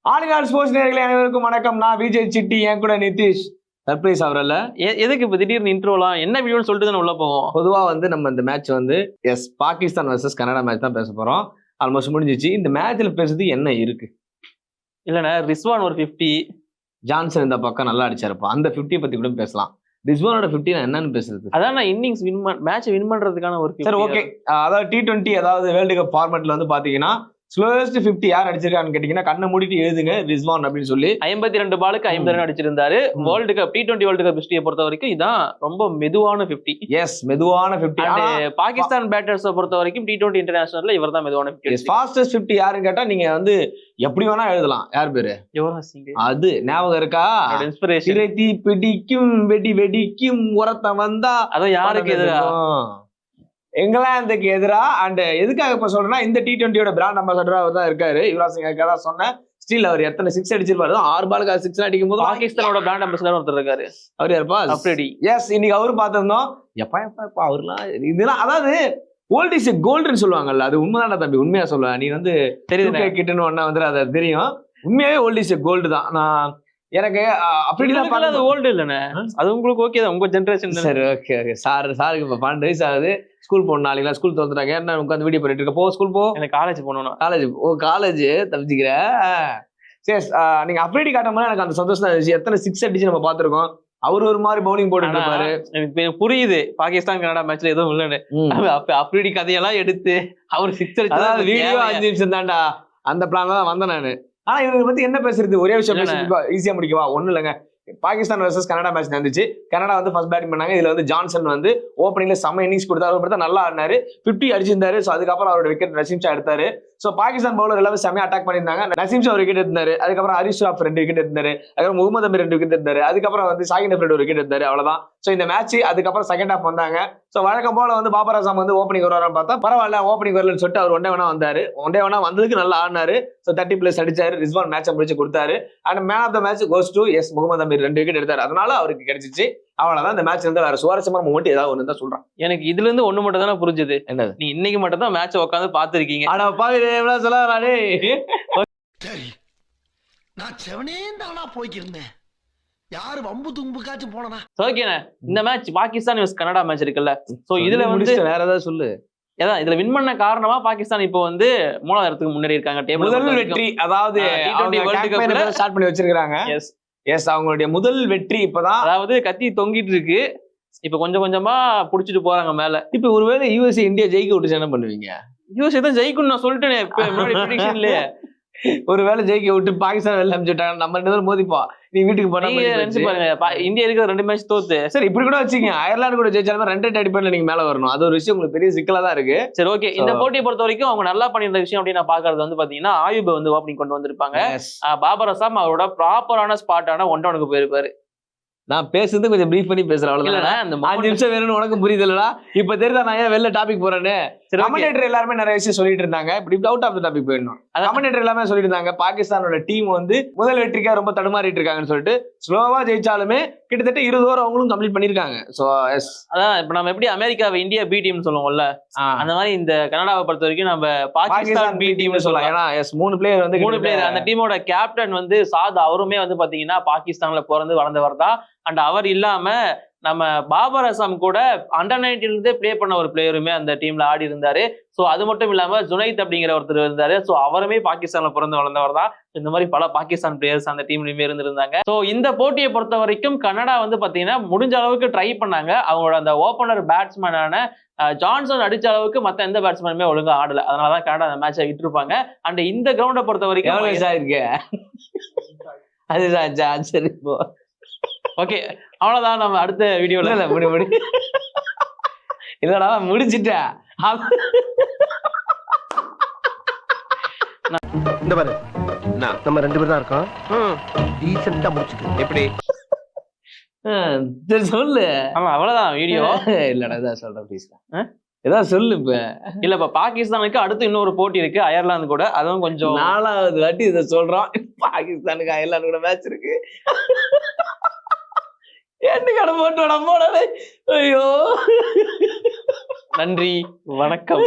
ஆளுநாள் sports நேயர்களே அனைவருக்கும் வணக்கம். நான் விஜய் சிட்டி, என் கூட நிதிஷ். சர்ப்ரைஸ் அவரல்ல, எதுக்கு இப்ப திடீர்னு இன்ட்ரோலாம் என்ன வீடியோன்னு சொல்லிட்டு தான் உள்ள போவோம். பொதுவா நம்ம இந்த match Pakistan versus Canada match தான் பேச போறோம். ஆல்மோஸ்ட் முடிஞ்சிச்சு. இந்த மேட்ச்ல பேசுறது என்ன இருக்கு இல்லண்ணா, ரிஸ்வான் ஒரு 50, ஜான்சன் இந்த பக்கம் நல்லா அடிச்சாருப்பா. அந்த 50 பத்தி கூட பேசலாம். ரிஸ்வானோட 50 நான் என்னன்னு பேசுறது? அதான் இன்னிங்ஸ் மேட்ச் வின் பண்றதுக்கான ஒரு 50. சரி, ஓகே. அதாவது T20 அதாவது வேர்ல்டு கப் ஃபார்மேட்ல பாத்தீங்கன்னா ஸ்லோயஸ்ட் 50 யார் அடிச்சிருக்கான்னு கேட்டீங்கன்னா கண்ணை மூடிட்டு எழுதுங்க ரிஸ்வான் அப்படின்னு சொல்லி 52 பாலுக்கு 50 ரன் அடிச்சிருந்தாரு. World cup T20 world cup ஹிஸ்டரியை பொறுத்த வரைக்கும் இதான் ரொம்ப மெதுவான 50. எஸ், மெதுவான 50. பாகிஸ்தான் பேட்டர்ஸை பொறுத்த வரைக்கும் T20 இன்டர்நேஷனல்ல இவர் தான் மெதுவான 50. ஃபாஸ்டஸ்ட் 50 யாருன்னு கேட்டா நீங்க எப்படி வேணா எழுதலாம். யார் பேரு? யுவராஜ் சிங். அது ஞாபகம் இருக்கா? இன்ஸ்பிரேஷன். பிடிக்கும் வெடி வெடிக்கும் உரத்த வந்தா அதான் யாருக்கு எதிரா? இங்கிலாந்துக்கு எதிரா. அண்ட் எதுக்காக இப்ப சொல்றேன்னா இந்த T20யோட பிராண்ட் அம்பாசடரா அவர் தான் இருக்காரு. யுவராஜ் சிங் தான் சொன்னேன். ஸ்டில் அவர் எத்தனை 6 அடிச்சிருப்பாரு? 6 பாலுக்கு 6 அடிக்கும் போது பாகிஸ்தானோட பிராண்ட் அம்பாசடர் ஒருத்தர் இருக்காரு. அவர் யாருப்பா? அப்ரேடி. எஸ், இன்னைக்கு அவரு பார்த்திருந்தோம். எப்பா அவர்லாம் இதெல்லாம் அதாவது ஓல்ட் இஸ் கோல்டுன்னு சொல்லுவாங்கல்ல, அது உண்மைதான தம்பி? உண்மையா சொல்லுவேன். நீ தெரியுது கிட்டுன்னு ஒன்னா அது தெரியும். உண்மையாவே ஓல்ட் இஸ் கோல்டு தான். நான் எனக்கு அப்படிதான் அது ஓல்டு இல்லைண்ணே, அது உங்களுக்கு ஓகே தான், உங்க ஜென்ரேஷன். சரி, ஓகே ஓகே. சாருக்கு இப்ப 12 வயசு ஆகுது. ஸ்கூல் போகணும். நாளைக்கு ஸ்கூல் திறந்துட்டாங்க. என்ன உட்காந்து வீடியோ பண்ணிட்டு இருக்க? போ, ஸ்கூல் போ. எனக்கு காலேஜ் போகணும். காலேஜ் தப்பிச்சுக்கிற. சரி, நீங்க அப்படி காட்டும் போது எனக்கு அந்த சந்தோஷம் தான் இருந்துச்சு. எத்தனை 6 அடிச்சு நம்ம பாத்துருக்கோம். அவரு ஒரு மாதிரி பவுலிங் போட்டு இருப்பாரு. எனக்கு புரியுது பாகிஸ்தான் கனடா மேட்ச்ல எதுவும் இல்லன்னு. அப்படி கதையெல்லாம் எடுத்து அவர் 6 அடிச்சு வீடியோ 5 நிமிஷம் தான்டா. அந்த பிளான்ல தான் வந்தேன் நானு. ஆனா இவங்க பத்தி என்ன பேசுறது? ஒரே விஷயம் ஈஸியா முடிக்கவா? ஒண்ணு இல்லைங்க. பாகிஸ்தான் வர்சஸ் கனடா மேட்ச் நடந்துச்சு. கனடா ஃபர்ஸ்ட் பேட்டிங் பண்ணாங்க. இதுல ஜான்சன் ஓப்பனிங்ல செம்ம இன்னிங்ஸ் கொடுத்தாரு. அவர் நல்லா ஆடினாரு. 50 அடிச்சிருந்தாரு. ஸோ அதுக்கப்புறம் அவரோட விக்கெட் நசீம் ஷா எடுத்தாரு. ஸோ பாகிஸ்தான் பவுலர் எல்லாமே செம்மையா அட்டாக் பண்ணியிருந்தாங்க. நசீம் ஷா ஒரு விக்கெட் எடுத்தாரு. அதுக்கப்புறம் ஹரிஷ் ராஃப் 2 விக்கெட் எடுத்தாரு. அதுக்கப்புறம் முகமது அமீர் 2 விக்கெட் எடுத்தாரு. அதுக்கப்புறம் ஷாகின் அஃப்ரிடி ஒரு விக்கெட் எடுத்தாரு. அவ்வளவுதான். ஸோ இந்த மேட்ச் அதுக்கப்புறம் செகண்ட் ஹாஃப் வந்தாங்க. ஸோ வழக்கம் போல பாபர் அசாம் ஓப்பனிங் வருவாரான்னு பார்த்தா பரவாயில்ல, ஓப்பனிங் வரலன்னு சொல்லிட்டு அவர் ஒன் டே வேணா வந்தாரு. ஒன் டே வேணா வந்ததுக்கு நல்லா ஆடினாரு. ஸோ 30+ அடிச்சாரு. ரிஸ்வான் மேட்சை முடிச்சு கொடுத்தாரு. And man of the match goes to Mohammad Amir 2 wicket எடுத்தாரு. அதனால அவருக்கு கிடைச்சிச்சு. அவ்வளவுதான். இந்த மேட்ச் வேற சுவாரஸ்யமான மூமெண்ட் ஏதாவது ஒண்ணு தான் சொல்றான். எனக்கு இதுல இருந்து ஒண்ணு மட்டும் தானே புரிஞ்சது. என்னது? நீ இன்னைக்கு மட்டும் தான் மேட்ச் உட்காந்து பாத்துருக்கீங்க. ஆனா பாவி சொல்லாதே. சரி, நான் செவனேந்தானா போய்க்கிருந்தேன். யாரு வம்பு தும்புக்காச்சும் போனா? ஓகேண்ணே, இந்த match Pakistan versus Canada match இருக்குல்ல. சோ இதுல வேற ஏதாவது சொல்லு. ஏதான் இதுல வின் பண்ண காரணமா பாகிஸ்தான் இப்போ 3வது இடத்துக்கு முன்னேறி இருக்காங்க. முதல் வெற்றி, அதாவது T20 வேர்ல்ட் கப்ல ஸ்டார்ட் பண்ணி வச்சிருக்காங்க. எஸ், அவங்களுடைய முதல் வெற்றி இப்பதான். அதாவது கத்தி தொங்கிட்டு இருக்கு. இப்ப கொஞ்சம் கொஞ்சமா புடிச்சிட்டு போறாங்க மேல. இப்ப ஒருவேளை USA இந்தியா ஜெயிக்க விட்டு என்ன பண்ணுவீங்க? USA தான் ஜெயிக்கணும் நான் சொல்லிட்டேனே இப்ப முன்னாடி ப்ரெடிக்ஷன்லயே. ஒருவேளை ஜெயிக்க விட்டு பாகிஸ்தான் வெளில அனுப்பிச்சுட்டாங்க. நம்ம 2 பேரும் மோதிப்போம். நீ வீட்டுக்கு போனா நினைச்சு பாருங்க, இந்தியா இருக்கிற 2 மேட்ச் தோத்து. சரி, இப்படி கூட வச்சுங்க. அயர்லாந்து கூட ஜெயிச்சாலும் 2 அடிப்படையில நீங்க மேல வரணும். அது ஒரு விஷயம் உங்களுக்கு பெரிய சிக்கலா தான் இருக்கு. சரி, ஓகே. இந்த போட்டியை பொறுத்த வரைக்கும் அவங்க நல்லா பண்ணிருந்த விஷயம் அப்படின்னு நான் பாக்குறது பாத்தீங்கன்னா ஆயுப ஓப்பனிங் கொண்டு வந்திருப்பாங்க. பாபர் அசாம் அவரோட ப்ராப்பரான ஸ்பாட்டான 1-1 போயிருப்பாரு. நான் பேசுறது கொஞ்சம் பிரீஃப் பண்ணி பேசுறேன். அவ்வளவுதான். அந்த 5 நிமிஷம் வேணும்னு உனக்கு புரியுது இல்லடா? இப்ப தெரியுதா நான் ஏன் வெளில டாபிக் போறேன்னு? கமெண்டேட்டர் எல்லாருமே நிறைய விஷயம் சொல்லிட்டு இருந்தாங்க. இப்படி அவுட் ஆஃப் த டாபிக் போயிடணும். கமெண்டேட்டர் எல்லாமே சொல்லிட்டு இருந்தாங்க பாகிஸ்தானோட டீம் முதல் வெற்றிக்காக ரொம்ப தடுமாறிட்டு இருக்காங்கன்னு சொல்லிட்டு. ஸ்லோவா ஜெயிச்சாலுமே கிட்டத்தட்ட 20 ஓவர் அவங்களும் கம்ப்ளீட் பண்ணிருக்காங்க. சோ எஸ், அதான் இப்ப நம்ம எப்படி அமெரிக்காவை இந்தியா பி டீம் சொல்லுவோம்ல, அந்த மாதிரி இந்த கனடாவை பொறுத்த வரைக்கும் நம்ம பாகிஸ்தான் பி டீம்னு சொல்லலாம். ஏன்னா எஸ் 3 பிளேயர் அந்த டீமோட கேப்டன் சாத் அவருமே பாத்தீங்கன்னா பாகிஸ்தான்ல பிறந்து வளர்ந்தவர் தான். அண்ட் அவர் இல்லாம நம்ம பாபர் அசாம் கூட அண்டர்-19 பிளே பண்ண ஒரு பிளேயருமே அந்த டீம்ல ஆடி இருந்தாரு. சோ அது மட்டும் இல்லாம ஜுனைத் அப்படிங்கிற ஒருத்தர் இருந்தாரு. சோ அவருமே பாகிஸ்தான்ல பிறந்து வளர்ந்தவர் தான். இந்த மாதிரி பல பாகிஸ்தான் பிளேயர்ஸ் அந்த டீம்லயுமே இருந்திருந்தாங்க. சோ இந்த போட்டியை பொறுத்த வரைக்கும் கனடா பாத்தீங்கன்னா முடிஞ்ச அளவுக்கு ட்ரை பண்ணாங்க. அவங்களோட அந்த ஓபனர் பேட்ஸ்மேனான ஜான்சன் அடிச்ச அளவுக்கு மத்த எந்த பேட்ஸ்மேனுமே ஒழுங்கா ஆடல. அதனாலதான் கனடா அந்த மேட்சை விட்டுருப்பாங்க. அண்ட் இந்த கிரவுண்டை பொறுத்த வரைக்கும் அதுதான். சரி, ஓகே, அவ்வளவுதான். நம்ம அடுத்த வீடியோல இல்லடா முடிச்சிட்டேன். இந்த பாரு, நம்ம 2 பேர் தான் இருக்கோம். டீசென்ட்டா முடிச்சிட்டு எப்படி? சொல்லு. ஆமா, அவ்வளவுதான் வீடியோ. இல்லடா இதான் சொல்றேன் ப்ளீஸ். ஏதாவது சொல்லு. இப்ப இல்லப்பா, பாகிஸ்தானுக்கு அடுத்து இன்னொரு போட்டி இருக்கு அயர்லாந்து கூட. அதுவும் கொஞ்சம் 4வது வாட்டி இதை சொல்றோம். பாகிஸ்தானுக்கு அயர்லாந்து கூட மேட்ச் இருக்கு. என்ன கடை போட்டு போடவே. ஐயோ, நன்றி, வணக்கம்.